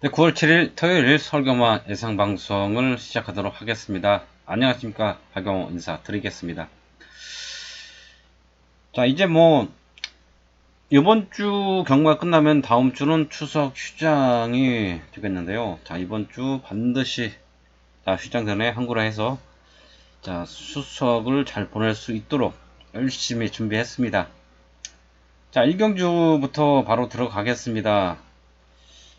네, 9월 7일 토요일 설경마 예상방송을 시작하도록 하겠습니다. 안녕하십니까. 박영호 인사드리겠습니다. 자, 이제 이번 주 경마가 끝나면 다음 주는 추석 휴장이 되겠는데요. 자, 이번 주 반드시, 휴장 전에 항구라 해서, 수석을 잘 보낼 수 있도록 열심히 준비했습니다. 자, 1경주부터 바로 들어가겠습니다.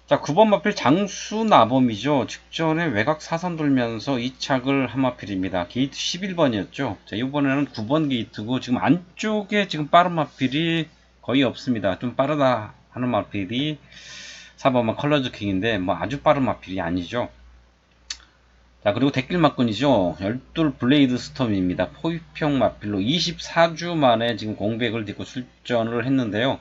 자, 9번 마필 장수나범이죠. 직전에 외곽 사선 돌면서 2착을 한 마필입니다. 게이트 11번이었죠. 자, 이번에는 9번 게이트고, 지금 안쪽에 지금 빠른 마필이 거의 없습니다. 좀 빠르다 하는 마필이 4번만 컬러즈 킹인데, 아주 빠른 마필이 아니죠. 자, 그리고 댓글 막건이죠. 12 블레이드 스톰입니다. 포위평 마필로 24주 만에 지금 공백을 딛고 출전을 했는데요.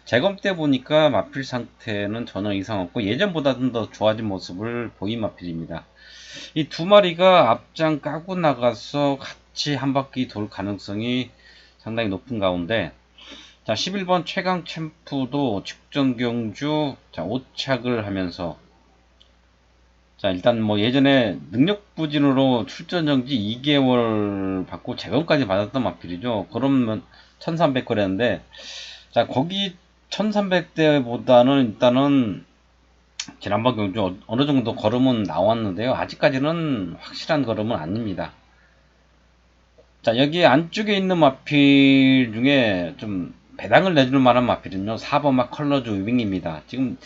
재검 때 보니까 마필 상태는 전혀 이상 없고 예전보다는 더 좋아진 모습을 보인 마필입니다. 이 두 마리가 앞장 까고 나가서 같이 한 바퀴 돌 가능성이 상당히 높은 가운데, 자, 11번 최강 챔프도 직전 경주 5착을 하면서, 자, 일단 예전에 능력 부진으로 출전 정지 2개월 받고 재검까지 받았던 마필이죠. 그러면 1300거래인데, 자, 거기 1300대보다는 일단은 지난번 경주 어느 정도 걸음은 나왔는데요. 아직까지는 확실한 걸음은 아닙니다. 자, 여기 안쪽에 있는 마필 중에 좀 배당을 내줄 만한 마필은요, 4번 막 컬러즈 위빙입니다. 지금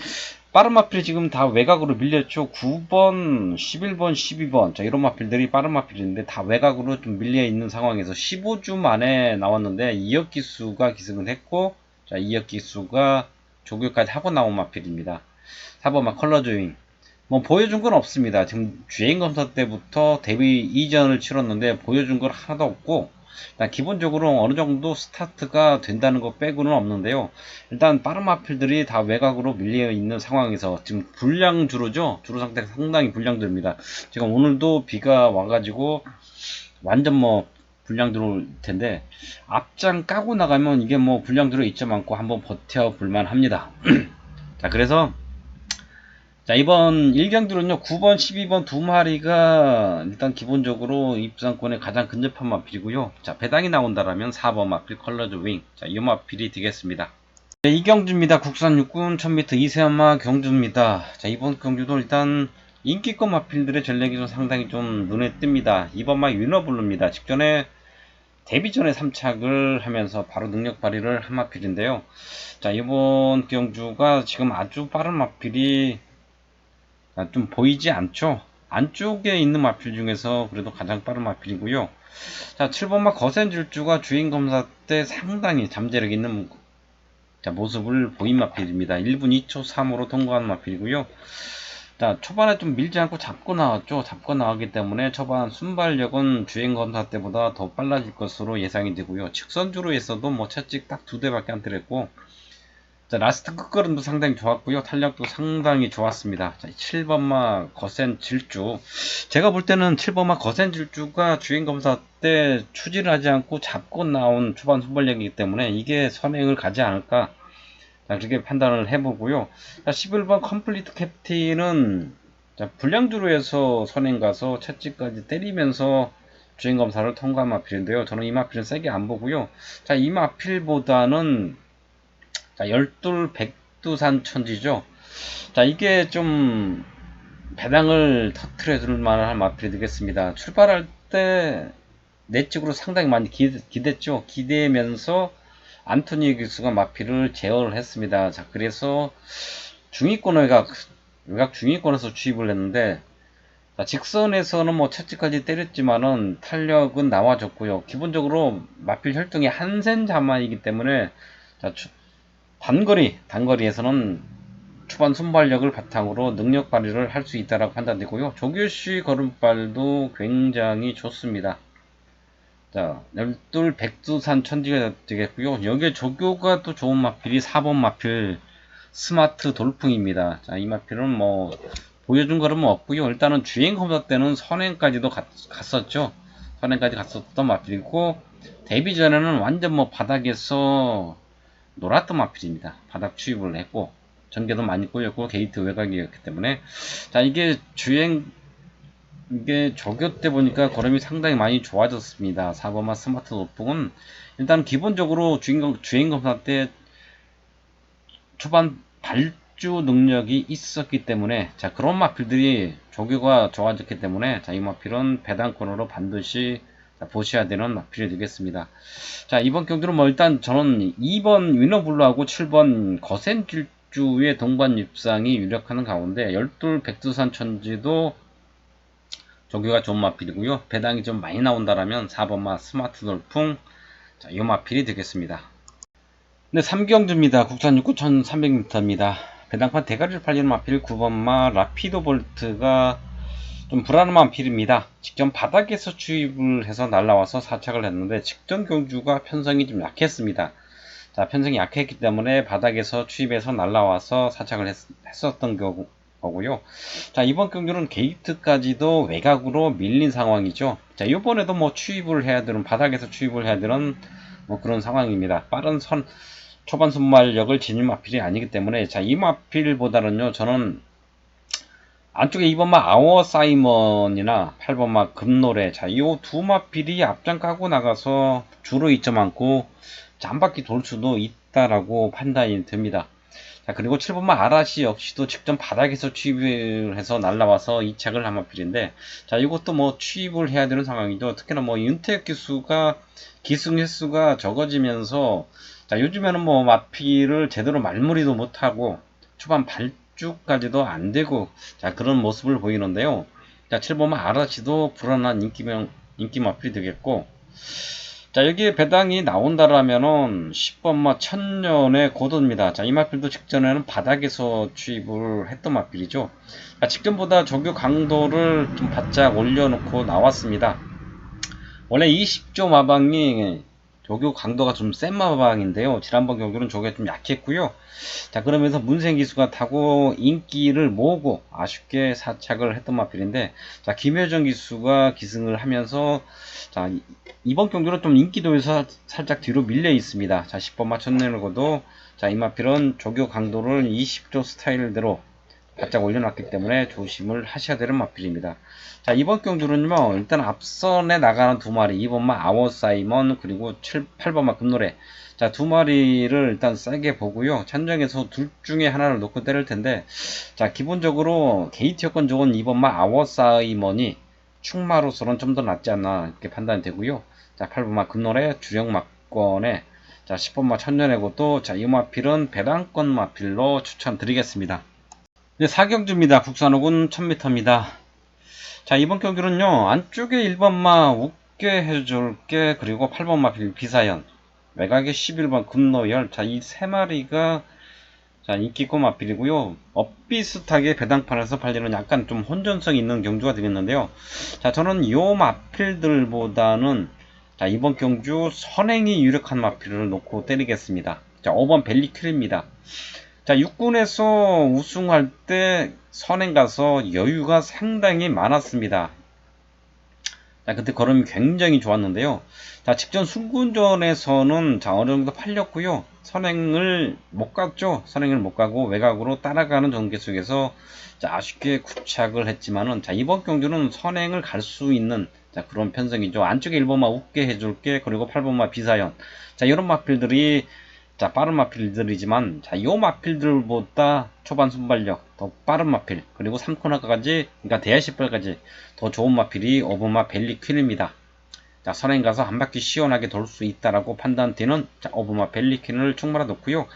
빠른 마필이 지금 다 외곽으로 밀렸죠. 9번, 11번, 12번. 자, 이런 마필들이 빠른 마필인데 다 외곽으로 좀 밀려 있는 상황에서 15주 만에 나왔는데 이역 기수가 기승을 했고, 자, 이역 기수가 조교까지 하고 나온 마필입니다. 4번 막 컬러조잉. 보여준 건 없습니다. 지금 주행 검사 때부터 데뷔 이전을 치렀는데 보여준 건 하나도 없고, 일단 기본적으로 어느 정도 스타트가 된다는 거 빼고는 없는데요. 일단 빠른 마필들이 다 외곽으로 밀려 있는 상황에서 지금 불량주로죠. 주로 상태가 상당히 불량주입니다. 지금 오늘도 비가 와가지고 완전 불량 들어올 텐데, 앞장 까고 나가면 이게 불량 들어 있지 않고 한번 버텨 볼만 합니다. 자, 그래서 자, 이번 1경기는요, 9번, 12번 두 마리가 일단 기본적으로 입상권에 가장 근접한 마필이고요. 자, 배당이 나온다라면 4번 마필 컬러즈 윙. 자, 이 마필이 되겠습니다. 네, 이경주입니다. 국산 육군 1000m 이세마 경주입니다. 자, 이번 경주도 일단 인기권 마필들의 전략이 좀 상당히 좀 눈에 띕니다. 이번 막 위너블루입니다. 직전에 데뷔 전에 3착을 하면서 바로 능력 발휘를 한 마필인데요. 자, 이번 경주가 지금 아주 빠른 마필이 좀 보이지 않죠. 안쪽에 있는 마필 중에서 그래도 가장 빠른 마필이고요. 자, 7번마 거센질주가 주행검사 때 상당히 잠재력 있는 모습을 보인 마필입니다. 1분 2초 3으로 통과한 마필이고요. 자, 초반에 좀 밀지 않고 잡고 나왔죠. 잡고 나왔기 때문에 초반 순발력은 주행검사 때보다 더 빨라질 것으로 예상이 되고요. 직선주로에서도 채찍 딱 2대밖에 안 들었고, 자, 라스트 끝걸음도 상당히 좋았고요. 탄력도 상당히 좋았습니다. 자, 7번마 거센 질주. 제가 볼 때는 7번마 거센 질주가 주행검사 때 추진을 하지 않고 잡고 나온 초반 순발력이기 때문에 이게 선행을 가지 않을까. 자, 그렇게 판단을 해보고요. 자, 11번 컴플리트 캡틴은 불량주로 해서 선행 가서 채찍까지 때리면서 주행검사를 통과한 마필인데요. 저는 이 마필은 세게 안 보고요. 자, 이 마필보다는 자, 열둘 백두산 천지죠. 자, 이게 좀 배당을 터트려 줄 만한 마필이 되겠습니다. 출발할 때 내측으로 상당히 많이 기댔죠. 기대면서 안토니 기수가 마필을 제어를 했습니다. 자, 그래서 중위권 외곽 중위권에서 주입을 했는데, 자, 직선에서는 채찍까지 때렸지만은 탄력은 나와줬고요. 기본적으로 마필 혈통이 한센 자마이기 때문에, 자, 단거리에서는 초반 순발력을 바탕으로 능력 발휘를 할 수 있다라고 판단되고요. 조교씨 걸음발도 굉장히 좋습니다. 자, 열둘 백두산 천지가 되겠고요. 여기에 조교가 또 좋은 마필이 4번 마필 스마트 돌풍입니다. 자, 이 마필은 보여준 거는 없고요. 일단은 주행 검사 때는 선행까지도 갔었죠. 선행까지 갔었던 마필이고, 데뷔 전에는 완전 바닥에서 놀았던 마필입니다. 바닥 취입을 했고, 전개도 많이 꼬였고 게이트 외곽이었기 때문에 자 이게 조교 때 보니까 걸음이 상당히 많이 좋아졌습니다. 4번마 스마트 노트북은 일단 기본적으로 주행 검사 때 초반 발주 능력이 있었기 때문에 자 그런 마필들이 조교가 좋아졌기 때문에 자 이 마필은 배당권으로 반드시 보셔야 되는 마필이 되겠습니다. 자 이번 경주는 뭐 일단 저는 2번 위너블루하고 7번 거센질주의 동반 입상이 유력하는 가운데 열둘 백두산 천지도 조교가 좋은 마필이고요. 배당이 좀 많이 나온다라면 4번마 스마트 돌풍 자, 이 마필이 되겠습니다. 네, 3경주입니다. 국산 69,300m입니다. 배당판 대가리를 팔리는 마필 9번마 라피도 볼트가 좀 불안한 마필입니다. 직전 바닥에서 추입을 해서 날라와서 사착을 했는데 직전 경주가 편성이 좀 약했습니다. 자, 편성이 약했기 때문에 바닥에서 추입해서 날라와서 사착을 했었던 거고요. 자, 이번 경주는 게이트까지도 외곽으로 밀린 상황이죠. 자, 이번에도 뭐 추입을 해야 되는, 바닥에서 추입을 해야 되는 뭐 그런 상황입니다. 빠른 초반 순발력을 지닌 마필이 아니기 때문에 자, 이 마필보다는요, 저는 안쪽에 2번마 아워 사이먼이나 8번마 금노래 자, 이 두 마필이 앞장 까고 나가서 주로 2점 안고 한 바퀴 돌 수도 있다라고 판단이 됩니다. 자, 그리고 7번마 아라시 역시도 직전 바닥에서 취입을 해서 날라와서 2착을 한 마필인데 자, 이것도 뭐 취입을 해야 되는 상황이죠. 특히나 뭐 윤택 기수가 기승 횟수가 적어지면서 자, 요즘에는 뭐 마필을 제대로 말무리도 못하고 초반 발주까지도 안 되고 자, 그런 모습을 보이는데요. 자, 7번마 아라시도 불안한 인기 마필이 되겠고 자, 여기에 배당이 나온다라면은 10번마 천년의 고도입니다. 자, 이 마필도 직전에는 바닥에서 취입을 했던 마필이죠. 자, 직전보다 조교 강도를 좀 바짝 올려놓고 나왔습니다. 원래 20조 마방이 조교 강도가 좀 센 마방인데요. 지난번 경주는 조교가 좀 약했고요. 자, 그러면서 문생 기수가 타고 인기를 모으고 아쉽게 사착을 했던 마필인데 자, 김효정 기수가 기승을 하면서 자, 이번 경주는 좀 인기도에서 살짝 뒤로 밀려 있습니다. 자, 10번 맞췄네고도 자, 이 마필은 조교 강도를 20조 스타일대로 바짝 올려놨기 때문에 조심을 하셔야 되는 마필입니다. 자, 이번 경주는요, 일단 앞선에 나가는 두 마리, 2번마 아워사이먼, 그리고 8번마 금노래. 자, 두 마리를 일단 세게 보고요. 찬정에서 둘 중에 하나를 놓고 때릴 텐데, 자, 기본적으로 게이트 여건 좋은 2번마 아워사이먼이 충마로서는 좀 더 낫지 않나, 이렇게 판단이 되고요. 자, 8번마 금노래, 주력 막권에, 자, 10번마 천년의고도, 자, 이 마필은 배당권 마필로 추천드리겠습니다. 네, 4경주입니다. 국산호군 1000m입니다. 자, 이번 경기는요, 안쪽에 1번마 웃게 해줄게, 그리고 8번마 비사연, 외곽에 11번 금노열, 자, 이 세 마리가, 자, 인기고 마필이고요. 엇비슷하게 배당판에서 팔리는 약간 좀 혼전성 있는 경주가 되겠는데요. 자, 저는 요 마필들보다는, 자, 이번 경주 선행이 유력한 마필을 놓고 때리겠습니다. 자, 5번 벨리클입니다. 자, 육군에서 우승할 때 선행 가서 여유가 상당히 많았습니다. 자, 그때 걸음이 굉장히 좋았는데요. 자, 직전 순군전에서는 자, 어느 정도 팔렸고요. 선행을 못 갔죠. 선행을 못 가고 외곽으로 따라가는 전개 속에서 자, 아쉽게 구착을 했지만은 자, 이번 경주는 선행을 갈 수 있는 자, 그런 편성이죠. 안쪽에 1번마 웃게 해줄게, 그리고 8번마 비사연. 자, 이런 마필들이 자, 빠른 마필들이지만 자, 요 마필들보다 초반 순발력 더 빠른 마필, 그리고 3코너까지, 그러니까 대야 10발까지 더 좋은 마필이 오버마 벨리 퀸입니다. 자, 선행 가서 한 바퀴 시원하게 돌 수 있다라고 판단되는 자, 오버마 벨리 퀸을 충분히 놓고요.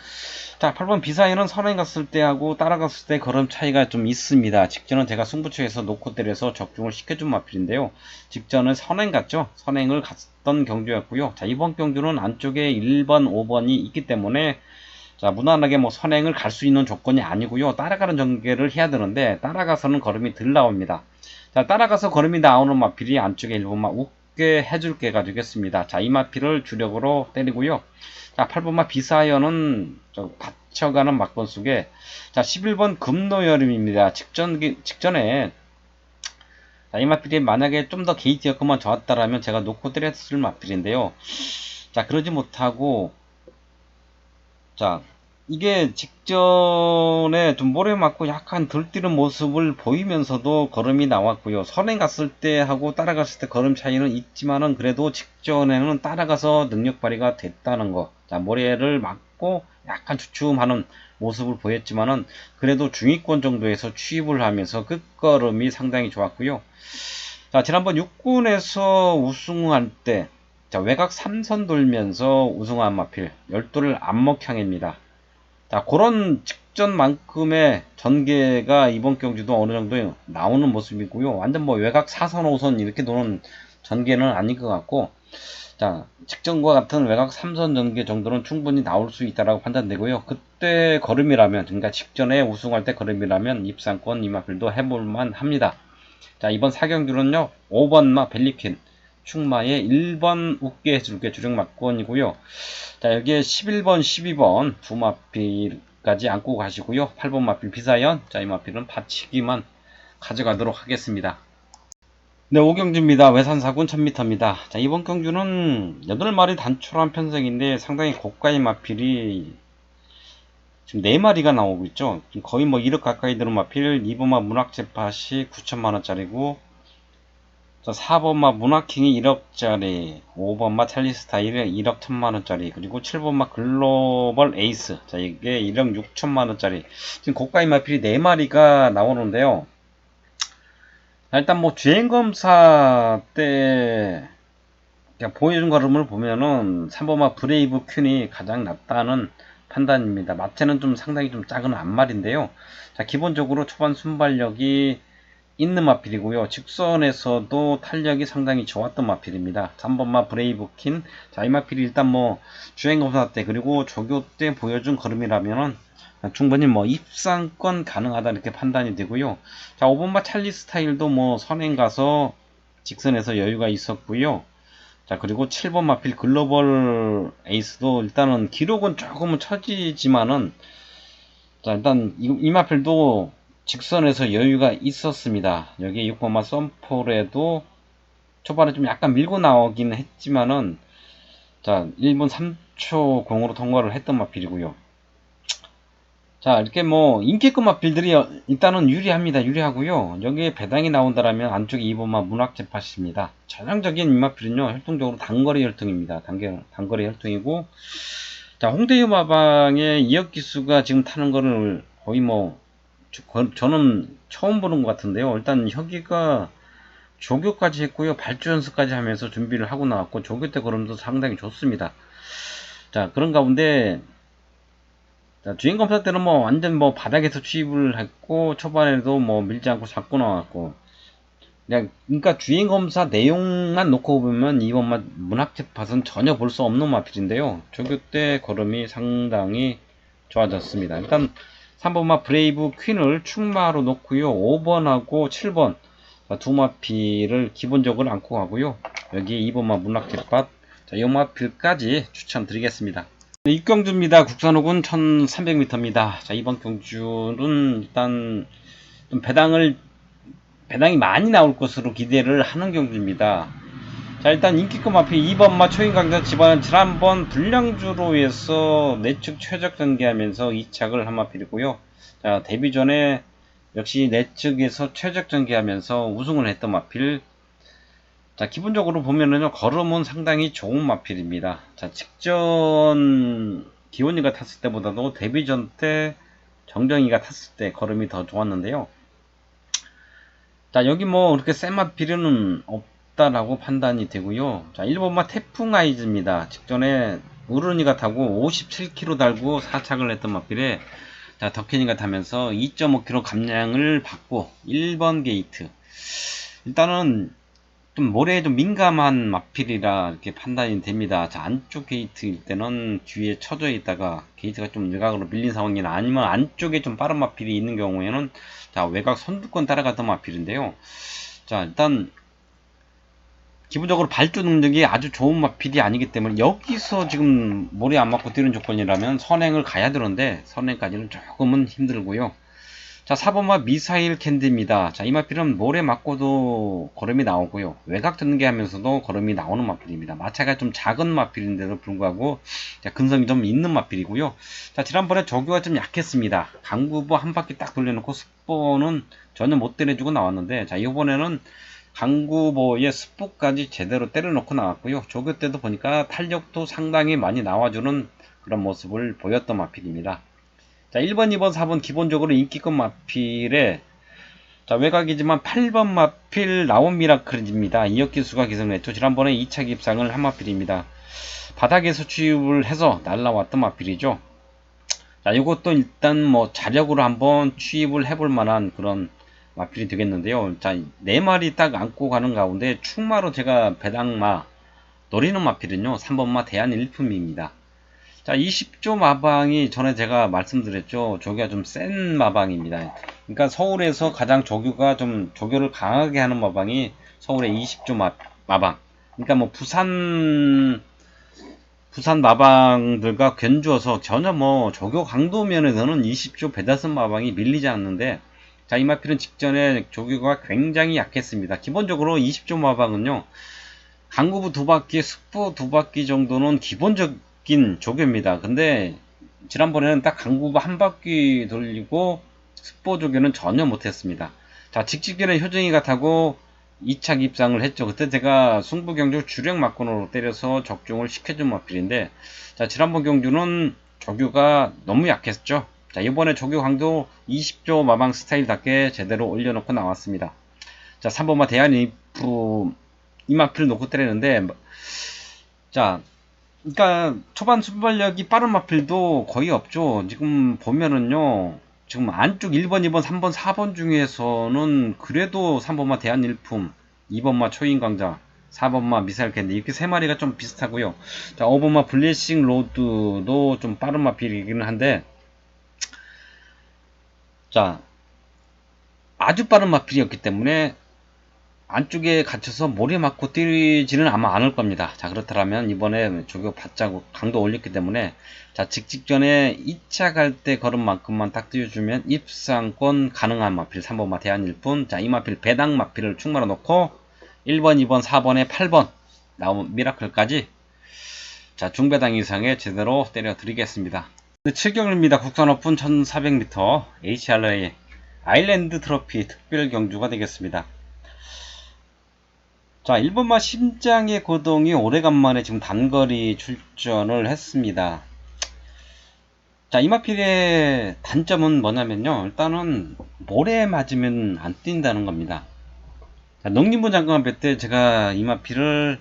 자, 8번 비사에는 선행 갔을 때하고 따라갔을 때 걸음 차이가 좀 있습니다. 직전은 제가 승부처에서 놓고 때려서 적중을 시켜준 마필인데요. 직전은 선행 갔죠. 선행을 갔던 경주였고요. 자, 이번 경주는 안쪽에 1번, 5번이 있기 때문에 자, 무난하게 뭐 선행을 갈 수 있는 조건이 아니고요. 따라가는 전개를 해야 되는데 따라가서는 걸음이 덜 나옵니다. 자, 따라가서 걸음이 나오는 마필이 안쪽에 1번만 웃게 해줄게가 되겠습니다. 자, 이 마필을 주력으로 때리고요. 자, 8번마 비사연은 받쳐가는 막번 속에 자, 11번 금노여름입니다. 직전에 자, 이 마필이 만약에 좀 더 게이트 여건만 좋았다라면 제가 놓고 때렸을 마필인데요. 자, 그러지 못하고 자, 이게 직전에 좀 모래 맞고 약간 들뛰는 모습을 보이면서도 걸음이 나왔고요. 선행 갔을 때 하고 따라갔을 때 걸음 차이는 있지만은 그래도 직전에는 따라가서 능력 발휘가 됐다는 거. 자, 모래를 맞고 약간 주춤하는 모습을 보였지만은 그래도 중위권 정도에서 취입을 하면서 끝걸음이 상당히 좋았고요. 자, 지난번 6군에서 우승할 때 자, 외곽 3선 돌면서 우승한 마필 12를 안먹향입니다. 자, 그런 직전만큼의 전개가 이번 경기도 어느 정도 나오는 모습이고요. 완전 뭐 외곽 4선, 5선 이렇게 도는 전개는 아닌 것 같고, 자, 직전과 같은 외곽 3선 전개 정도는 충분히 나올 수 있다라고 판단되고요. 그때 걸음이라면, 그러니까 직전에 우승할 때 걸음이라면 입상권 이마필도 해볼만 합니다. 자, 이번 4경기는요, 5번마 벨리퀸, 충마의 1번 웃게 해줄게 주력막권이고요. 자, 여기에 11번, 12번 두 마필까지 안고 가시고요. 8번 마필 비사연, 자, 이 마필은 받치기만 가져가도록 하겠습니다. 네, 5경주입니다. 외산사군 1000m입니다. 자, 이번 경주는 8마리 단촐한 편성인데 상당히 고가의 마필이 지금 4마리가 나오고 있죠. 거의 뭐 1억 가까이 드는 마필, 2번마 문학재팟이 9천만원짜리고, 4번마 문화킹이 1억짜리, 5번마 찰리스타일이 1억 1000만원짜리, 그리고 7번마 글로벌 에이스, 자, 이게 1억 6천만원짜리. 지금 고가의 마필이 4마리가 나오는데요. 일단 뭐 주행검사 때 보여준 걸음을 보면은 3번마 브레이브 퀸이 가장 낫다는 판단입니다. 마체는 좀 상당히 좀 작은 앞말인데요. 자, 기본적으로 초반 순발력이 있는 마필이고요. 직선에서도 탄력이 상당히 좋았던 마필입니다. 3번마 브레이브킨. 자, 이 마필이 일단 뭐 주행검사 때 그리고 조교 때 보여준 걸음이라면은 충분히 뭐 입상권 가능하다 이렇게 판단이 되고요. 자, 5번마 찰리 스타일도 뭐 선행 가서 직선에서 여유가 있었고요. 자, 그리고 7번 마필 글로벌 에이스도 일단은 기록은 조금은 처지지만은, 자, 일단 이 마필도 직선에서 여유가 있었습니다. 여기 6번마 썸폴에도 초반에 좀 약간 밀고 나오긴 했지만은, 자, 1분 3초 공으로 통과를 했던 마필이고요. 자, 이렇게 뭐 인기급 마필들이 일단은 유리합니다. 유리하고요. 여기에 배당이 나온다라면 안쪽에 2번마 문학재팟입니다. 전형적인 이 마필은요, 혈통적으로 단거리 혈통입니다. 단거리 혈통이고, 자, 홍대유 마방의 이역 기수가 지금 타는 거를 거의 뭐 저는 처음 보는 것 같은데요. 일단 혁이가 조교까지 했고요. 발주 연습까지 하면서 준비를 하고 나왔고, 조교 때 걸음도 상당히 좋습니다. 자, 그런 가운데, 자, 주행 검사 때는 뭐 완전 뭐 바닥에서 취입을 했고, 초반에도 뭐 밀지 않고 잡고 나왔고, 그냥, 그러니까 주행 검사 내용만 놓고 보면 이번 문학재팟은 전혀 볼 수 없는 마필인데요. 조교 때 걸음이 상당히 좋아졌습니다. 일단 3번마 브레이브 퀸을 충마로 놓고요. 5번하고 7번 두 마필을 기본적으로 안고 가고요. 여기 2번마 문학재팟, 자, 이 마필까지 추천드리겠습니다. 네, 입경주입니다. 국산호군 1300m입니다. 자, 이번 경주는 일단 좀 배당이 많이 나올 것으로 기대를 하는 경주입니다. 자, 일단 인기급 마필 2번마 초인강자 집안은 지난번 불량주로에서 내측 최적 전개하면서 2착을 한 마필이고요. 자, 데뷔 전에 역시 내측에서 최적 전개하면서 우승을 했던 마필. 자, 기본적으로 보면은요, 걸음은 상당히 좋은 마필입니다. 자, 직전 기원이가 탔을 때보다도 데뷔 전 때 정정이가 탔을 때 걸음이 더 좋았는데요. 자, 여기 뭐 그렇게 센 마필은 없다라고 판단이 되고요. 자, 1번마 태풍 아이즈입니다. 직전에 우르니가 타고 57km 달고 4착을 했던 마필에, 자, 덕현이가 타면서 2.5km 감량을 받고 1번 게이트. 일단은 좀 모래에 좀 민감한 마필이라 이렇게 판단이 됩니다. 자, 안쪽 게이트일 때는 뒤에 쳐져 있다가 게이트가 좀 외곽으로 밀린 상황이나 아니면 안쪽에 좀 빠른 마필이 있는 경우에는, 자, 외곽 선두권 따라갔던 마필인데요. 자, 일단 기본적으로 발주 능력이 아주 좋은 마필이 아니기 때문에 여기서 지금 모래 안 맞고 뛰는 조건이라면 선행을 가야 되는데 선행까지는 조금은 힘들고요. 자, 4번마 미사일 캔디입니다. 자, 이 마필은 모래 맞고도 걸음이 나오고요. 외곽 전개하면서도 걸음이 나오는 마필입니다. 마차가 좀 작은 마필인데도 불구하고 자, 근성이 좀 있는 마필이고요. 자, 지난번에 조교가 좀 약했습니다. 강구보 한 바퀴 딱 돌려놓고 습보는 전혀 못 때려주고 나왔는데, 자, 이번에는 강구보의 습보까지 제대로 때려놓고 나왔고요. 조교 때도 보니까 탄력도 상당히 많이 나와주는 그런 모습을 보였던 마필입니다. 자, 1번, 2번, 4번 기본적으로 인기급 마필에 자, 외곽이지만 8번 마필 나온 미라클입니다. 이혁기수가 기승했죠. 지난번에 2차 기입상을 한 마필입니다. 바닥에서 취입을 해서 날라왔던 마필이죠. 자, 이것도 일단 뭐 자력으로 한번 취입을 해볼 만한 그런 마필이 되겠는데요. 자, 4마리 딱 안고 가는 가운데 충마로 제가 배당마 노리는 마필은요, 3번마 대한일품입니다. 자, 20조 마방이 전에 제가 말씀드렸죠. 조교가 좀 센 마방입니다. 그러니까 서울에서 가장 조교가 좀 조교를 강하게 하는 마방이 서울의 20조 마방. 그러니까 뭐 부산 마방들과 견주어서 전혀 뭐 조교 강도 면에서는 20조 배다슨 마방이 밀리지 않는데, 자, 이 마필은 직전에 조교가 굉장히 약했습니다. 기본적으로 20조 마방은요, 강구부 2바퀴, 습부 2바퀴 정도는 기본적인 조교입니다. 근데 지난번에는 딱 강구부 1바퀴 돌리고 습보 조교는 전혀 못했습니다. 자, 직직전에 효정이가 타고 2차 입상을 했죠. 그때 제가 승부 경주 주력 막건으로 때려서 적중을 시켜준 마필인데, 자, 지난번 경주는 조교가 너무 약했죠. 자, 이번에 조교 강도 20조 마방 스타일답게 제대로 올려놓고 나왔습니다. 자, 3번마 대한이프 이 마필을 놓고 때리는데, 자, 그러니까 초반 순발력이 빠른 마필도 거의 없죠. 지금 보면은요, 지금 안쪽 1번, 2번, 3번, 4번 중에서는 그래도 3번마 대한일품, 2번마 초인광자, 4번마 미사일 캔디 이렇게 3마리가 좀 비슷하고요. 자, 5번마 블레싱 로드도 좀 빠른 마필이기는 한데, 자, 아주 빠른 마필이었기 때문에 안쪽에 갇혀서 모래 맞고 뛰지는 아마 않을 겁니다. 자, 그렇다면 이번에 조교 받자고 강도 올렸기 때문에, 자, 직전에 2차 갈 때 걸음만큼만 딱 띄워주면 입상권 가능한 마필 3번마 대한일품. 자, 이 마필 배당 마필을 충마로 놓고 1번, 2번, 4번에 8번 나온 미라클까지, 자, 중배당 이상에 제대로 때려 드리겠습니다. 7경입니다. 국산 오픈 1400m HRA 아일랜드 트로피 특별 경주가 되겠습니다. 자, 1번마 심장의 고동이 오래간만에 지금 단거리 출전을 했습니다. 자, 이 마필의 단점은 뭐냐면요, 일단은 모래에 맞으면 안 뛴다는 겁니다. 자, 농림부 장관배 때 제가 이 마필을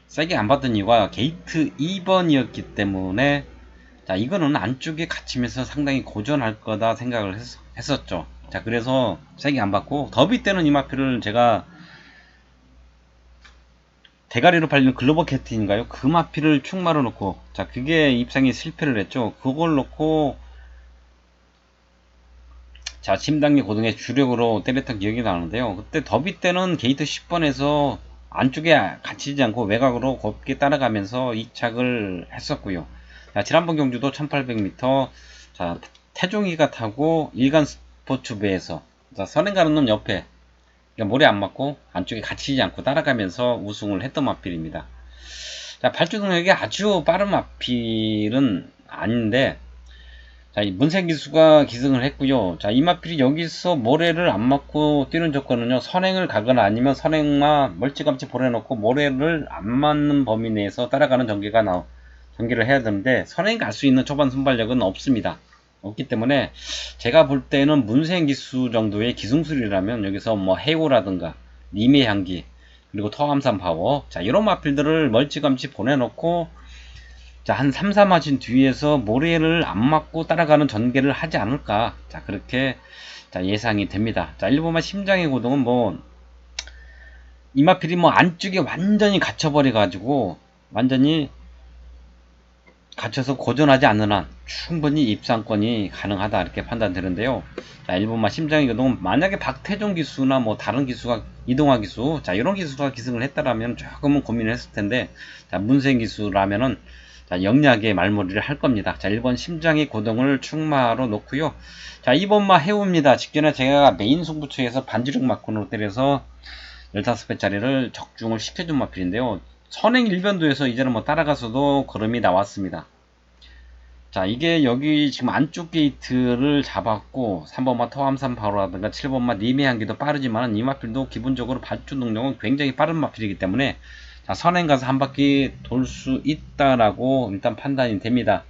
세게 안 받던 이유가 게이트 2번이었기 때문에, 자, 이거는 안쪽에 갇히면서 상당히 고전할 거다 생각을 했었죠. 자, 그래서 세게 안 받고, 더비 때는 이 마필을 제가 대가리로 팔리는 글로벌 캡틴인가요? 그 마필을 충마로 놓고, 자, 그게 입상이 실패를 했죠. 그걸 놓고, 자, 심당리 고등의 주력으로 때렸던 기억이 나는데요. 그때 더비 때는 게이트 10번에서 안쪽에 갇히지 않고 외곽으로 곱게 따라가면서 이착을 했었고요. 자, 지난번 경주도 1800m, 자, 태종이가 타고 일간 스포츠부에서, 자, 선행 가는 놈 옆에, 그러니까 모래 안 맞고 안쪽에 갇히지 않고 따라가면서 우승을 했던 마필입니다. 자, 발주 능력이 아주 빠른 마필은 아닌데, 자, 이 문세기수가 기승을 했고요. 자, 이 마필이 여기서 모래를 안 맞고 뛰는 조건은요, 선행을 가거나 아니면 선행만 멀찌감치 보내놓고 모래를 안 맞는 범위 내에서 따라가는 전개를 해야 되는데, 선행 갈 수 있는 초반 순발력은 없습니다. 없기 때문에 제가 볼 때는 문생기수 정도의 기승술이라면 여기서 뭐 해오라든가 님의 향기 그리고 토함산 파워, 자, 이런 마필들을 멀찌감치 보내놓고, 자, 한 3, 4마진 뒤에서 모래를 안 맞고 따라가는 전개를 하지 않을까, 자, 그렇게, 자, 예상이 됩니다. 자, 1번마 심장의 고동은 뭐 이 마필이 뭐 안쪽에 완전히 갇혀버려 가지고 완전히 갇혀서 고전하지 않는 한 충분히 입상권이 가능하다 이렇게 판단되는데요. 자, 1번마 심장의 고동은 만약에 박태종 기수나 뭐 다른 기수가 이동화 기수, 자, 이런 기수가 기승을 했다라면 조금은 고민을 했을 텐데, 자, 문생 기수라면은 자, 영리하게 말머리를 할 겁니다. 자, 1번 심장의 고동을 축마로 놓고요. 자, 2번마 해우입니다. 직전에 제가 메인 승부처에서 반지력 막군으로 때려서 15배짜리를 적중을 시켜준 마필인데요. 선행 1변도에서 이제는 뭐 따라가서도 걸음이 나왔습니다. 자, 이게 여기 지금 안쪽 게이트를 잡았고 3번마 터함산 바로라든가 7번마 님의 향기도 빠르지만 이 마필도 기본적으로 발주 능력은 굉장히 빠른 마필이기 때문에 자, 선행 가서 한 바퀴 돌 수 있다라고 일단 판단이 됩니다.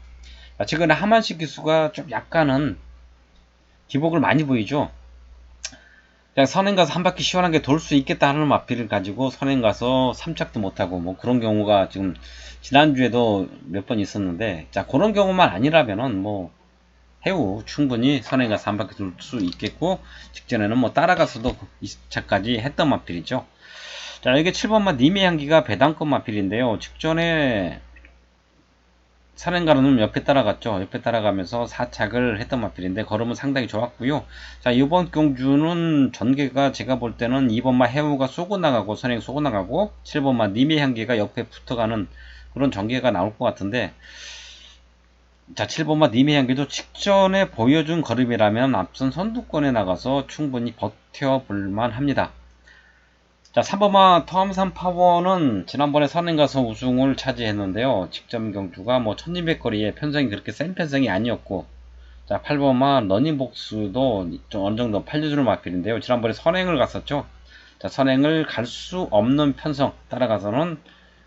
자, 최근에 하만식 기수가 좀 약간은 기복을 많이 보이죠. 그냥 선행 가서 한 바퀴 시원하게 돌 수 있겠다 하는 마필을 가지고 선행 가서 3착도 못하고 뭐 그런 경우가 지금 지난주에도 몇 번 있었는데, 자, 그런 경우만 아니라면은 뭐 해우 충분히 선행 가서 한 바퀴 돌 수 있겠고, 직전에는 뭐 따라가서도 2차까지 했던 마필이죠. 자, 이게 7번마 님의 향기가 배당권 마필인데요. 직전에 선행가로는 옆에 따라갔죠. 옆에 따라가면서 4착을 했던 마필인데 걸음은 상당히 좋았고요. 자, 이번 경주는 전개가 제가 볼 때는 2번마 해우가 쏘고 나가고 선행 쏘고 나가고 7번마 님의 향기가 옆에 붙어가는 그런 전개가 나올 것 같은데, 자, 7번마 님의 향기도 직전에 보여준 걸음이라면 앞선 선두권에 나가서 충분히 버텨볼만 합니다. 자, 3번마 터암산 파워는 지난번에 선행가서 우승을 차지했는데요. 직전 경주가 뭐 1200거리에 편성이 그렇게 센 편성이 아니었고, 자, 8번마 러닝복스도 좀 어느 정도 팔려주는 마필인데요. 지난번에 선행을 갔었죠. 자, 선행을 갈 수 없는 편성 따라가서는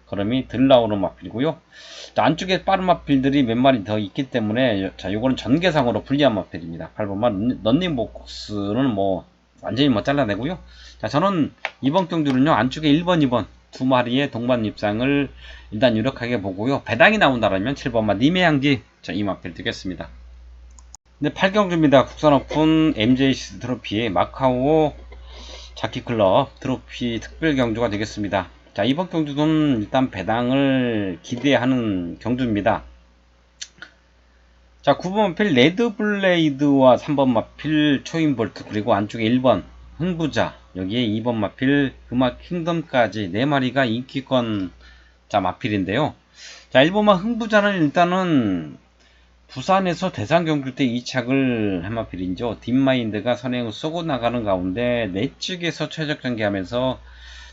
걸음이 덜 나오는 마필이고요. 자, 안쪽에 빠른 마필들이 몇 마리 더 있기 때문에, 자, 요거는 전개상으로 불리한 마필입니다. 8번마 러닝복스는 뭐 완전히 뭐 잘라내고요. 자, 저는 이번 경주는요, 안쪽에 1번, 2번 두 마리의 동반 입상을 일단 유력하게 보고요. 배당이 나온다면 7번마 님의 향기, 자, 이 마필 드겠습니다. 네, 8경주입니다. 국산 오픈 MJC 트로피 마카오 자키클럽 트로피 특별 경주가 되겠습니다. 자, 이번 경주는 일단 배당을 기대하는 경주입니다. 자, 9번 마필 레드블레이드와 3번 마필 초인볼트, 그리고 안쪽에 1번 흥부자, 여기에 2번 마필 금악 킹덤까지 4마리가 인기권 자 마필인데요. 자, 1번마 흥부자는 일단은 부산에서 대상 경주 때 2착을 한 마필이죠. 딥마인드가 선행을 쏘고 나가는 가운데 내측에서 최적 전개하면서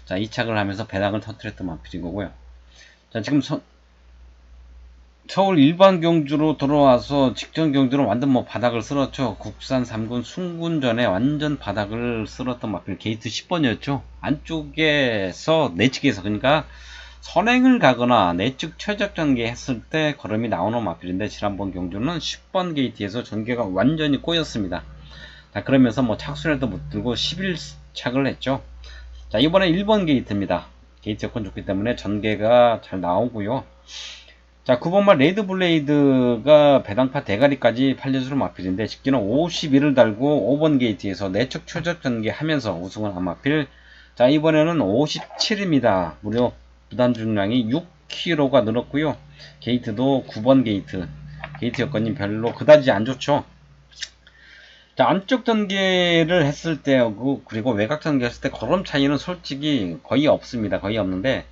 자 2착을 하면서 배당을 터뜨렸던 마필인 거고요. 자, 지금 서울 일반 경주로 들어와서 직전 경주로 완전 뭐 바닥을 쓸었죠. 국산 3군 순군전에 완전 바닥을 쓸었던 마필 게이트 10번이었죠. 안쪽에서 내측에서, 그러니까 선행을 가거나 내측 최적 전개 했을 때 걸음이 나오는 마필인데, 지난번 경주는 10번 게이트에서 전개가 완전히 꼬였습니다. 자, 그러면서 뭐 착순에도 못 들고 11착을 했죠. 자, 이번에 1번 게이트입니다. 게이트 여건 좋기 때문에 전개가 잘 나오고요. 자, 9번마 레드블레이드가 배당파 대가리까지 팔려주는 마필인데, 직기는 51을 달고 5번 게이트에서 내측 최적 전개 하면서 우승을 한 마필. 자, 이번에는 57입니다. 무려 부담 중량이 6kg가 늘었고요. 게이트도 9번 게이트. 게이트 여건이 별로 그다지 안 좋죠. 자, 안쪽 전개를 했을 때, 그리고 외곽 전개 했을 때 걸음 차이는 솔직히 거의 없습니다. 거의 없는데,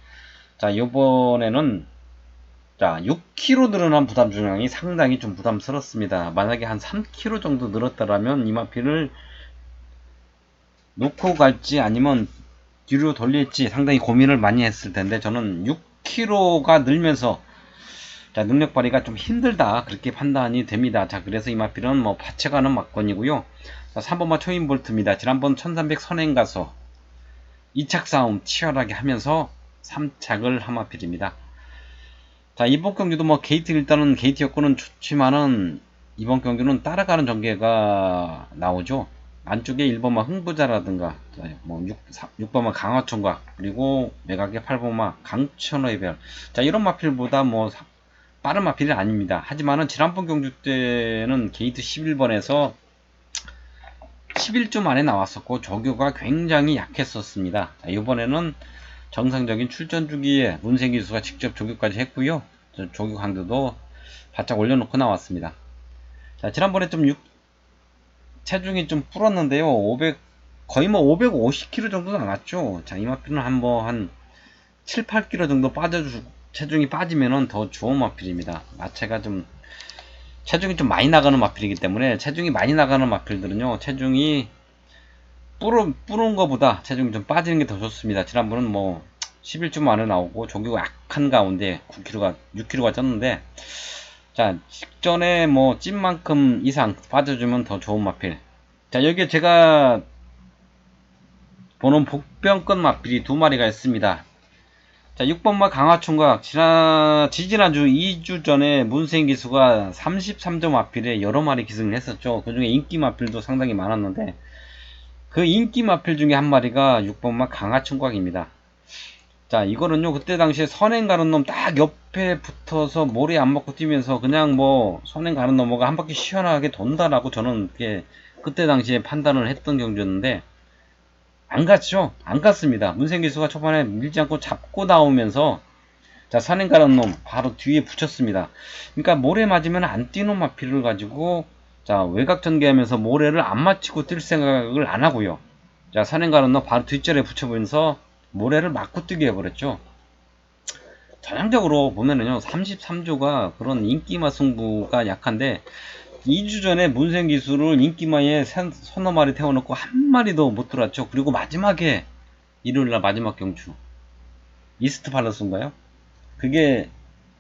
자, 요번에는 자, 6kg 늘어난 부담 중량이 상당히 좀 부담스럽습니다. 만약에 한 3kg 정도 늘었다라면 이마피를 놓고 갈지 아니면 뒤로 돌릴지 상당히 고민을 많이 했을 텐데, 저는 6kg가 늘면서 자, 능력 발휘가 좀 힘들다, 그렇게 판단이 됩니다. 자, 그래서 이마필은 뭐 받쳐가는 막건이고요. 자, 3번마 초인볼트입니다. 지난번 1300 선행 가서 2착 싸움 치열하게 하면서 3착을 한 마필입니다. 자, 이번 경기도 뭐 게이트, 일단은 게이트 여건은 좋지만은 이번 경기는 따라가는 전개가 나오죠. 안쪽에 1번마 흥부자라든가 뭐 6번마 강화천과, 그리고 외곽에 8번마 강천의 별. 자, 이런 마필보다 뭐 빠른 마필이 아닙니다. 하지만은 지난번 경주 때는 게이트 11번에서 11주 만에 나왔었고 조교가 굉장히 약했었습니다. 자, 이번에는 정상적인 출전 주기에 문세기수가 직접 조교까지 했고요. 조교 강도도 바짝 올려놓고 나왔습니다. 자, 지난번에 좀 체중이 좀 불었는데요. 거의 뭐 550kg 정도 나왔죠. 자, 이마피는 한 7, 8kg 정도 체중이 빠지면은 더 좋은 마필입니다. 마체가 좀 체중이 좀 많이 나가는 마필이기 때문에 체중이 많이 나가는 마필들은요 체중이 뿌른 거보다 체중이 좀 빠지는 게 더 좋습니다. 지난번은 뭐 11주 만에 나오고 조기가 약한 가운데 9kg가 6kg가 쪘는데 자 직전에 뭐 찐 만큼 이상 빠져주면 더 좋은 마필. 자 여기에 제가 보는 복병권 마필이 두 마리가 있습니다. 자 6번마 강화총각 지지난주 2주 전에 문생기수가 33점 마필에 여러 마리 기승을 했었죠. 그 중에 인기 마필도 상당히 많았는데 그 인기 마필 중에 한 마리가 6번마 강화총각입니다. 자 이거는요 그때 당시에 선행 가는 놈 딱 옆에 붙어서 모래 안 먹고 뛰면서 그냥 뭐 선행 가는 놈가 한 바퀴 시원하게 돈다라고 저는 그때 당시에 판단을 했던 경주였는데 안 갔죠. 안 갔습니다. 문생기수가 초반에 밀지 않고 잡고 나오면서 자 선행 가는 놈 바로 뒤에 붙였습니다. 그러니까 모래 맞으면 안 뛰는 마필을 가지고 자 외곽 전개하면서 모래를 안 맞추고 뛸 생각을 안 하고요. 자 선행 가는 놈 바로 뒷자리에 붙여보면서 모래를 맞고 뛰게 해버렸죠. 전형적으로 보면은요 33조가 그런 인기마 승부가 약한데 2주 전에 문생기수를 인기마에 서너 마리 태워놓고 한 마리도 못 들어왔죠. 그리고 마지막에 일요일날 마지막 경주 이스트 팔러스인가요? 그게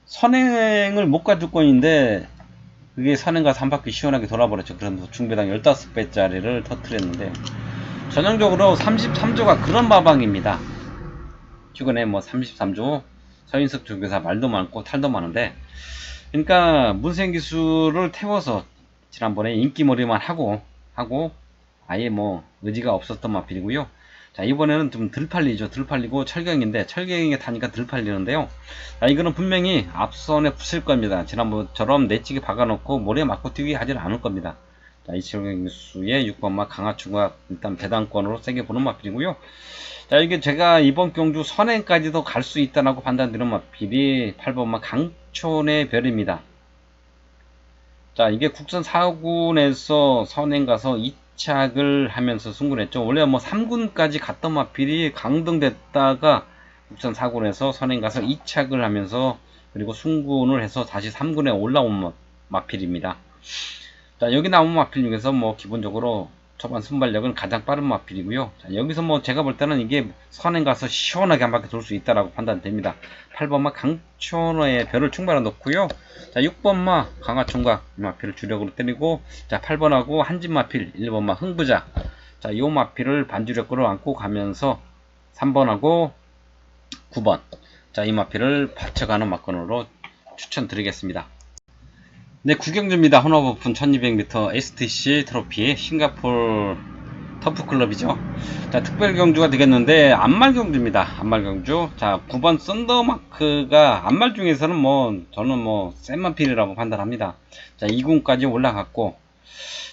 선행을 못 가줄 건인데 그게 선행 가서 한 바퀴 시원하게 돌아버렸죠. 그래서 중배당 15배짜리를 터트렸는데 전형적으로 33조가 그런 마방입니다. 최근에 뭐 33조 서인석 조교사 말도 많고 탈도 많은데 그러니까 문생기수를 태워서 지난번에 인기몰이만 하고 아예 뭐 의지가 없었던 마필이고요. 자 이번에는 좀 덜 팔리죠. 덜 팔리고 철경인데 철경에 타니까 덜 팔리는데요. 자 이거는 분명히 앞선에 붙일 겁니다. 지난번처럼 내치기 박아놓고 모래 맞고 뛰기 하지는 않을 겁니다. 자 이철경수의 6번마 강화충과 일단 배당권으로 세게 보는 마필이고요. 자 이게 제가 이번 경주 선행까지도 갈 수 있다라고 판단되는 마필이 8번마 강촌의 별입니다. 자 이게 국선 4군에서 선행 가서 2착을 하면서 승군했죠. 원래 뭐 3군까지 갔던 마필이 강등됐다가 국선 4군에서 선행 가서 2착을 하면서 그리고 승군을 해서 다시 3군에 올라온 마필입니다. 자 여기 나온 마필 중에서 뭐 기본적으로 초반 순발력은 가장 빠른 마필이고요. 자, 여기서 뭐 제가 볼 때는 이게 선행 가서 시원하게 한 바퀴 돌 수 있다라고 판단됩니다. 8번마 강촌어의 별을 충분히 놓고요. 자 6번마 강화총각 이 마필을 주력으로 때리고 자 8번하고 한진 마필 1번마 흥부자 자 요 마필을 반주력으로 안고 가면서 3번하고 9번 자 이 마필을 받쳐가는 막건으로 추천드리겠습니다. 네, 구경주입니다. 헌어버픈 1200m STC 트로피 싱가포르 터프클럽이죠. 자, 특별 경주가 되겠는데 안말 경주입니다. 안말 경주. 자, 9번 썬더마크가 안말 중에서는 뭐 저는 뭐 센마필이라고 판단합니다. 자, 2군까지 올라갔고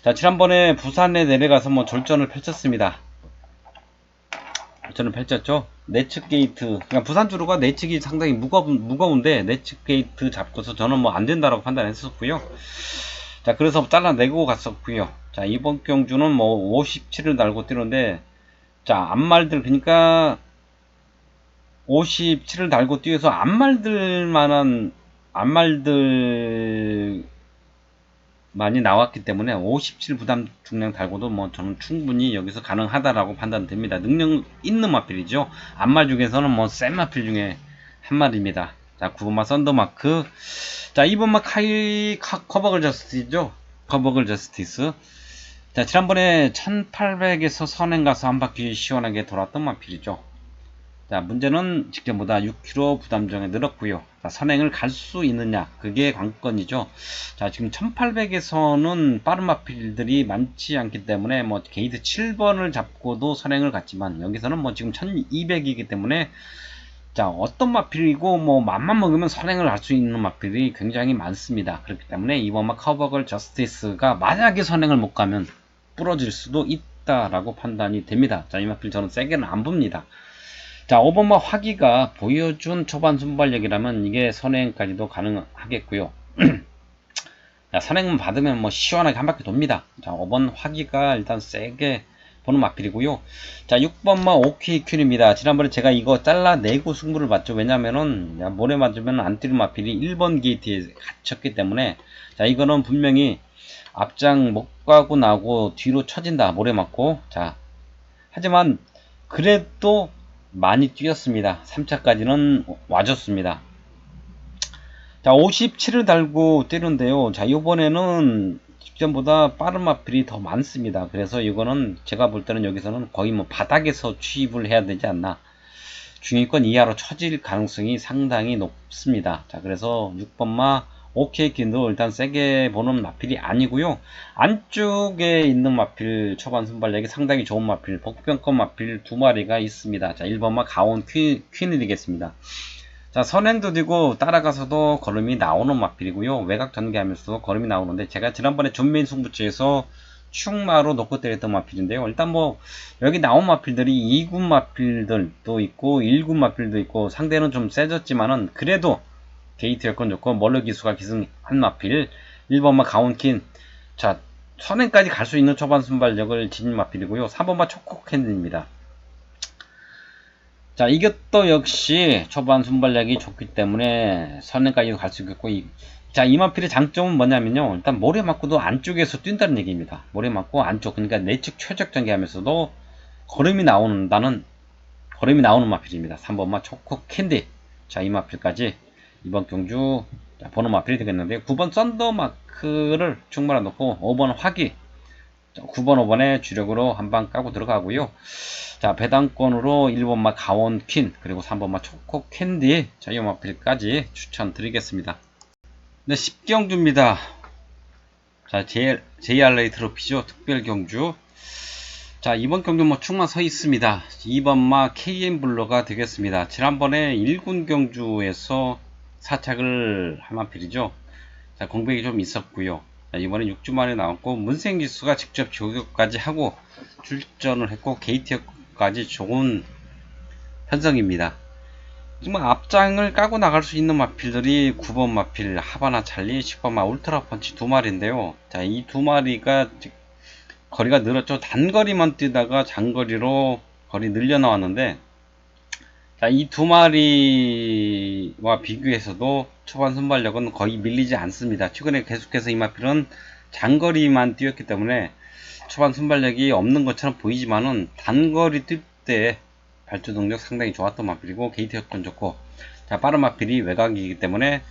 자, 지난번에 부산에 내려가서 뭐 졸전을 펼쳤습니다. 저는 펼쳤죠. 내측 게이트 그러니까 부산주로가 내측이 상당히 무거운데 내측 게이트 잡고서 저는 뭐 안된다라고 판단했었고요. 자 그래서 잘라내고 갔었고요. 자 이번 경주는 뭐 57을 달고 뛰는데 자 앞말들 그러니까 57을 달고 뛰어서 앞말들 많이 나왔기 때문에 57 부담 중량 달고도 뭐 저는 충분히 여기서 가능하다라고 판단됩니다. 능력 있는 마필이죠. 앞말 중에서는 뭐 센 마필 중에 한 마리입니다. 자 9번마 썬더마크 자 2번마 커버글 저스티스죠. 커버글 저스티스 자 지난번에 1800에서 선행 가서 한 바퀴 시원하게 돌았던 마필이죠. 자 문제는 직전보다 6kg 부담정에 늘었고요. 자, 선행을 갈 수 있느냐 그게 관건이죠. 자 지금 1800에서는 빠른 마필들이 많지 않기 때문에 뭐 게이트 7번을 잡고도 선행을 갔지만 여기서는 뭐 지금 1200이기 때문에 자 어떤 마필이고 뭐 맘만 먹으면 선행을 할 수 있는 마필이 굉장히 많습니다. 그렇기 때문에 이번 커버걸 저스티스가 만약에 선행을 못 가면 부러질 수도 있다라고 판단이 됩니다. 자 이 마필 저는 세게는 안 봅니다. 자 5번마 화기가 보여준 초반 순발력이라면 이게 선행까지도 가능하겠고요. 자 선행만 받으면 뭐 시원하게 한 바퀴 돕니다. 자 5번 화기가 일단 세게 보는 마필이고요. 자, 6번마 오케이 퀸입니다. 지난번에 제가 이거 잘라내고 승부를 봤죠. 왜냐면은 모래 맞으면 안 뛰는 마필이 1번 게이트에 갇혔기 때문에, 자, 이거는 분명히 앞장 못 가고 나고 뒤로 쳐진다. 모래 맞고. 자, 하지만 그래도 많이 뛰었습니다. 3차까지는 와줬습니다. 자, 57을 달고 뛰는데요. 자, 이번에는 직전보다 빠른 마필이 더 많습니다. 그래서 이거는 제가 볼 때는 여기서는 거의 뭐 바닥에서 취입을 해야 되지 않나. 중위권 이하로 처질 가능성이 상당히 높습니다. 자, 그래서 6번마 오케이 킨도 일단 세게 보는 마필이 아니고요. 안쪽에 있는 마필 초반 순발력이 상당히 좋은 마필, 복병권 마필 두 마리가 있습니다. 자, 1번마 가온 퀸이겠습니다. 자, 선행도 되고 따라가서도 걸음이 나오는 마필이고요. 외곽 전개하면서도 걸음이 나오는데, 제가 지난번에 전면 승부처에서 충마로 놓고 때렸던 마필인데요. 일단 뭐 여기 나온 마필들이 2군 마필들도 있고 1군 마필도 있고 상대는 좀 세졌지만은 그래도 게이트 여건 좋고 멀러 기수가 기승한 마필 1번마 가온킨. 자, 선행까지 갈 수 있는 초반 순발력을 지닌 마필이고요. 3번마 초코캔입니다. 자, 이것도 역시 초반 순발력이 좋기 때문에 선행까지도 갈 수 있겠고, 자, 이 마필의 장점은 뭐냐면요. 일단 모래 맞고도 안쪽에서 뛴다는 얘기입니다. 모래 맞고 안쪽, 그러니까 내측 최적 전개하면서도 걸음이 나오는 마필입니다. 3번마 초코 캔디. 자, 이 마필까지 이번 경주 번호 마필이 되겠는데, 9번 썬더 마크를 충분히 놓고 5번 화기, 9번 5번에 주력으로 한방 까고 들어가고요. 자, 배당권으로 1번마 가원 퀸, 그리고 3번마 초코 캔디, 자, 이 마필까지 추천드리겠습니다. 네, 10경주입니다. 자, JRA 트로피죠. 특별 경주. 자, 이번 경주 뭐 충만 서 있습니다. 2번마 KM 블러가 되겠습니다. 지난번에 1군 경주에서 사착을 한 마필이죠. 자, 공백이 좀 있었고요. 자, 이번에 6주 만에 나왔고, 문생기수가 직접 조교까지 하고 출전을 했고, 게이트까지 좋은 편성입니다. 정말 앞장을 까고 나갈 수 있는 마필들이 9번 마필 하바나 찰리, 10번 마 울트라 펀치 두 마리인데요. 자, 이 두 마리가 거리가 늘었죠. 단거리만 뛰다가 장거리로 거리 늘려 나왔는데, 자, 이 두 마리와 비교해서도 초반 순발력은 거의 밀리지 않습니다. 최근에 계속해서 이 마필은 장거리만 뛰었기 때문에 초반 순발력이 없는 것처럼 보이지만은 단거리 뛸 때 발주 동력 상당히 좋았던 마필이고, 게이트 여건 좋고, 자, 빠른 마필이 외곽이기 때문에,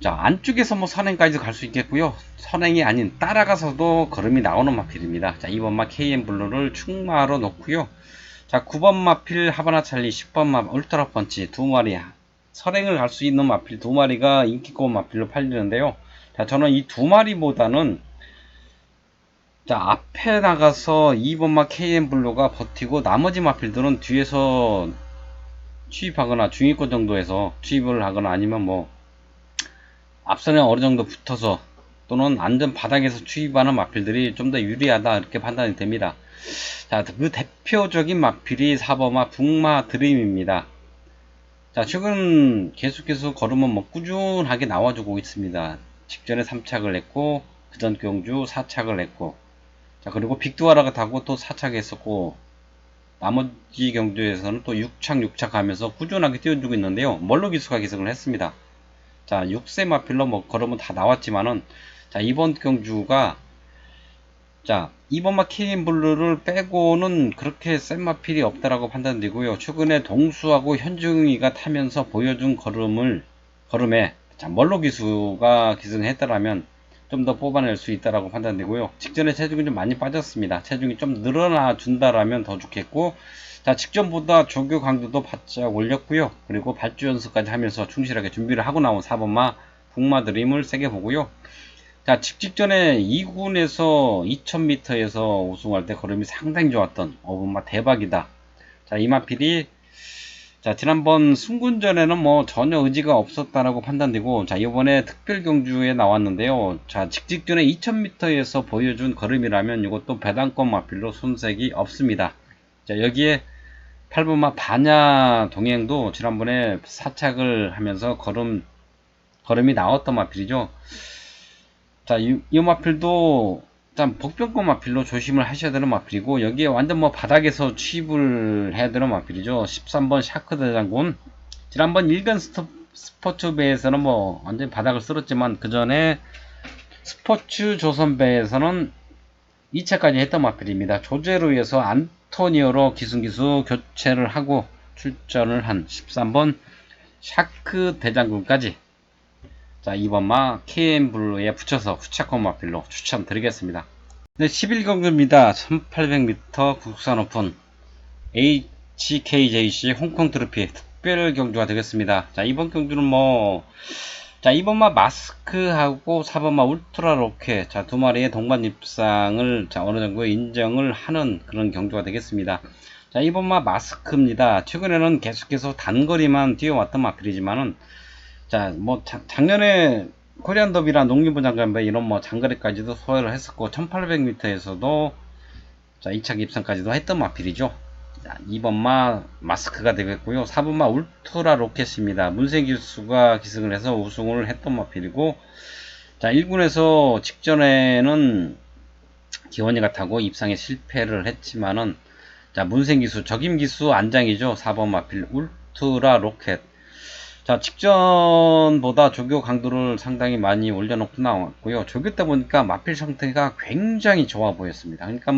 자, 안쪽에서 뭐 선행까지 갈 수 있겠고요. 선행이 아닌 따라가서도 걸음이 나오는 마필입니다. 자, 2번마 KM 블루를 충마로 놓고요. 자, 9번 마필 하바나 찰리, 10번 마 울트라 펀치 두 마리, 선행을 갈 수 있는 마필 두 마리가 인기급 마필로 팔리는데요. 자, 저는 이 두 마리보다는, 자, 앞에 나가서 2번마 KM 블루가 버티고 나머지 마필들은 뒤에서 취입하거나 중위권 정도에서 취입을 하거나 아니면 뭐 앞선에 어느 정도 붙어서 또는 안전 바닥에서 취입하는 마필들이 좀 더 유리하다, 이렇게 판단이 됩니다. 자, 그 대표적인 마필이 4번마 북마 드림입니다. 자, 최근 계속해서 걸으면 뭐 꾸준하게 나와주고 있습니다. 직전에 3착을 했고, 그전 경주 4착을 했고, 자, 그리고 빅두아라가 타고 또 4착 했었고, 나머지 경주에서는 또 6착 하면서 꾸준하게 띄워주고 있는데요. 멀로 기수가 기승을 했습니다. 자, 6세 마필로 뭐 걸으면 다 나왔지만은, 자, 이번 경주가, 자, 2번마 KM블루를 빼고는 그렇게 센 마필이 없다라고 판단되고요. 최근에 동수하고 현중이가 타면서 보여준 걸음에, 자, 멀로 기수가 기승했다라면 좀 더 뽑아낼 수 있다라고 판단되고요. 직전에 체중이 좀 많이 빠졌습니다. 체중이 좀 늘어나 준다라면 더 좋겠고, 자, 직전보다 조교 강도도 바짝 올렸고요. 그리고 발주 연습까지 하면서 충실하게 준비를 하고 나온 4번마 북마 드림을 세게 보고요. 자, 직전에 2군에서 2000m에서 우승할 때 걸음이 상당히 좋았던 5번마 대박이다. 자, 이 마필이, 자, 지난번 승군전에는 뭐 전혀 의지가 없었다라고 판단되고, 자, 이번에 특별 경주에 나왔는데요. 자, 직전에 2000m에서 보여준 걸음이라면 이것도 배당권 마필로 손색이 없습니다. 자, 여기에 8번마 반야 동행도 지난번에 사착을 하면서 걸음이 나왔던 마필이죠. 자, 이 마필도 일단 복병권 마필로 조심을 하셔야 되는 마필이고, 여기에 완전 뭐 바닥에서 취입을 해야 되는 마필이죠. 13번 샤크 대장군. 지난번 일간 스포츠배에서는 뭐 완전 바닥을 쓸었지만, 그 전에 스포츠 조선배에서는 2차까지 했던 마필입니다. 조제로 의해서 안토니오로 기승기수 교체를 하고 출전을 한 13번 샤크 대장군까지. 자, 이번 마 KM 블루에 붙여서 후차권 마필로 추천드리겠습니다. 네, 11경주입니다. 1800m 국산 오픈 HKJC 홍콩 트로피 특별 경주가 되겠습니다. 자, 이번 경주는 자, 이번마 마스크하고 4번마 울트라 로켓, 자, 두 마리의 동반 입상을, 자, 어느 정도 인정을 하는 그런 경주가 되겠습니다. 자, 이번마 마스크입니다. 최근에는 계속해서 단거리만 뛰어왔던 마필이지만은, 자, 작년에 코리안 더비랑 농림부 장관배 이런 장거리까지도 소화를 했었고, 1800m에서도 자, 2차 입상까지도 했던 마필이죠. 자, 2번마 마스크가 되겠고요. 4번마 울트라 로켓입니다. 문세기수가 기승을 해서 우승을 했던 마필이고, 자, 1군에서 직전에는 기원이가 타고 입상에 실패를 했지만은, 자, 문생기수, 적임기수 안장이죠. 4번 마필 울트라 로켓. 자, 직전보다 조교 강도를 상당히 많이 올려놓고 나왔고요. 조교 때 보니까 마필 상태가 굉장히 좋아 보였습니다. 그러니까